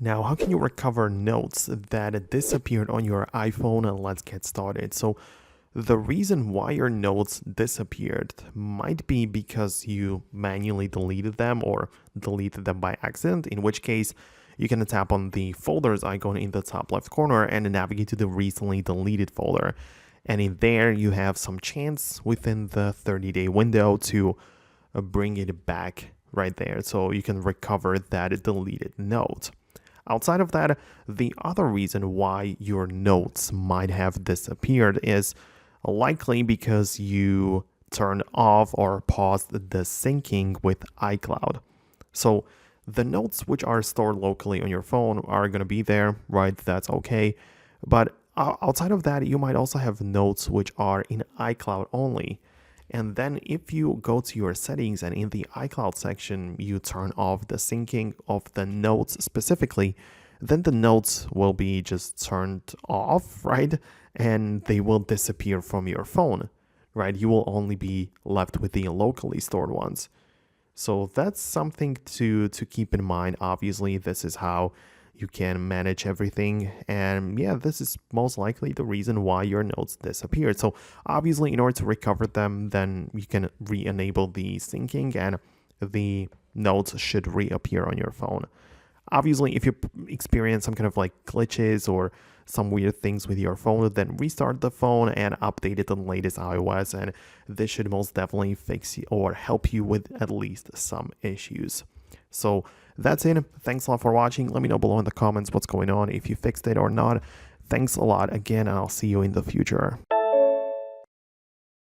Now, how can you recover notes that disappeared on your iPhone? And let's get started. So, the reason why your notes disappeared might be because you manually deleted them or deleted them by accident, in which case you can tap on the folders icon in the top left corner and navigate to the recently deleted folder. And in there, you have some chance within the 30-day window to bring it back right there. So you can recover that deleted note. Outside of that, the other reason why your notes might have disappeared is likely because you turned off or paused the syncing with iCloud. So the notes which are stored locally on your phone are going to be there, right? That's okay. But outside of that, you might also have notes which are in iCloud only. And then if you go to your settings and in the iCloud section, you turn off the syncing of the notes specifically, then the notes will be just turned off, right? And they will disappear from your phone, right? You will only be left with the locally stored ones. So that's something to keep in mind. Obviously, this is how you can manage everything. And yeah, this is most likely the reason why your notes disappeared. So obviously, in order to recover them, then you can re-enable the syncing and the notes should reappear on your phone. Obviously, if you experience some kind of like glitches or some weird things with your phone, then restart the phone and update it to the latest iOS, and this should most definitely fix you or help you with at least some issues. So that's it. Thanks a lot for watching. Let me know below in the comments what's going on, if you fixed it or not. Thanks a lot again, and I'll see you in the future.